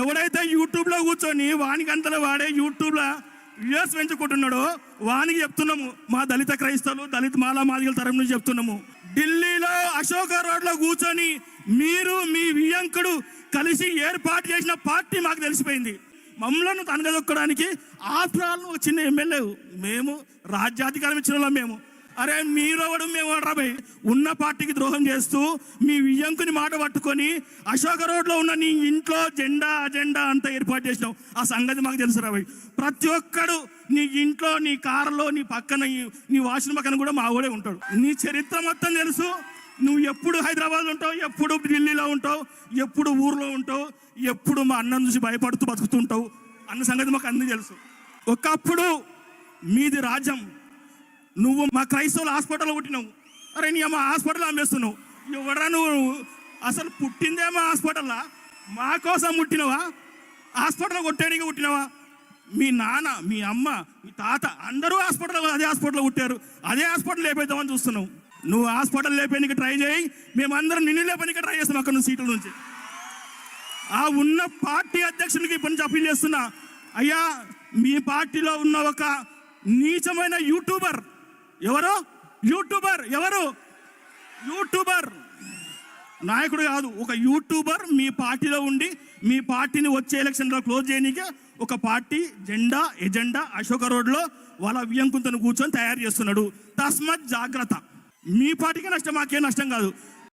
ఎవడైతే యూట్యూబ్లో కూర్చొని వానికంతలో వాడే యూట్యూబ్లో వ్యూస్ పెంచుకుంటున్నాడో వానికి చెప్తున్నాము, మా దళిత క్రైస్తవులు దళిత మాలా మాదిగల తరపు నుంచి చెప్తున్నాము. ఢిల్లీలో అశోక రోడ్లో కూర్చొని మీరు మీ వియంకుడు కలిసి ఏర్పాటు చేసిన పార్టీ మాకు తెలిసిపోయింది. మమ్మల్ని తనగదొక్కడానికి ఆఫ్టర్ ఆల్ ఒక చిన్న ఎమ్మెల్యే, మేము రాజ్యాధికారం ఇచ్చిన వాళ్ళం మేము. అరే మీరెవడు మేము రాబోయ్ ఉన్న పార్టీకి ద్రోహం చేస్తూ మీ వియ్యంకుని మాట పట్టుకొని అశోక రోడ్లో ఉన్న నీ ఇంట్లో జెండా అజెండా అంతా ఏర్పాటు చేసినావు. ఆ సంగతి మాకు తెలుసు రాబోయ్. ప్రతి ఒక్కడు నీ ఇంట్లో నీ కారులో నీ పక్కన నీ వాషన్ పక్కన కూడా మా ఊడే ఉంటాడు. నీ చరిత్ర మొత్తం తెలుసు. నువ్వు ఎప్పుడు హైదరాబాద్లో ఉంటావు, ఎప్పుడు ఢిల్లీలో ఉంటావు, ఎప్పుడు ఊర్లో ఉంటావు, ఎప్పుడు మా అన్నం చూసి భయపడుతూ బతుకుతుంటావు అన్న సంగతి మాకు అన్నీ తెలుసు. ఒకప్పుడు మీది రాజ్యం. నువ్వు మా క్రైస్తవుల హాస్పిటల్లో పుట్టినావు. అరే నీ అమ్మ హాస్పిటల్ అమ్మేస్తున్నావు. ఎవరా నువ్వు? అసలు పుట్టిందే మా హాస్పిటల్లా? మా కోసం పుట్టినవా? హాస్పిటల్ కొట్టేయడానికి పుట్టినవా? మీ నాన్న, మీ అమ్మ, మీ తాత అందరూ అదే హాస్పిటల్లో పుట్టారు. అదే హాస్పిటల్ లేపేద్దామని చూస్తున్నావు. నువ్వు హాస్పిటల్ లేపేనికి ట్రై చేయి, మేమందరం నిన్ను లేపడానికి ట్రై చేస్తాం అక్కడ నుంచి, సీట్ల నుంచి. ఆ ఉన్న పార్టీ అధ్యక్షునికి ఇప్పటి నుంచి అప్పీల్ చేస్తున్నా, అయ్యా మీ పార్టీలో ఉన్న ఒక నీచమైన యూట్యూబర్ ఎవరు? యూట్యూబర్ నాయకుడు కాదు, ఒక యూట్యూబర్ మీ పార్టీలో ఉండి మీ పార్టీని వచ్చే ఎలక్షన్లో క్లోజ్ చేయడానికి ఒక పార్టీ జెండా ఎజెండా అశోక రోడ్లో వాళ్ళ వియ్యంకుతో కూర్చొని తయారు చేస్తున్నాడు. తస్మత్ జాగ్రత్త. మీ పార్టీకే నష్టం, మాకే నష్టం కాదు.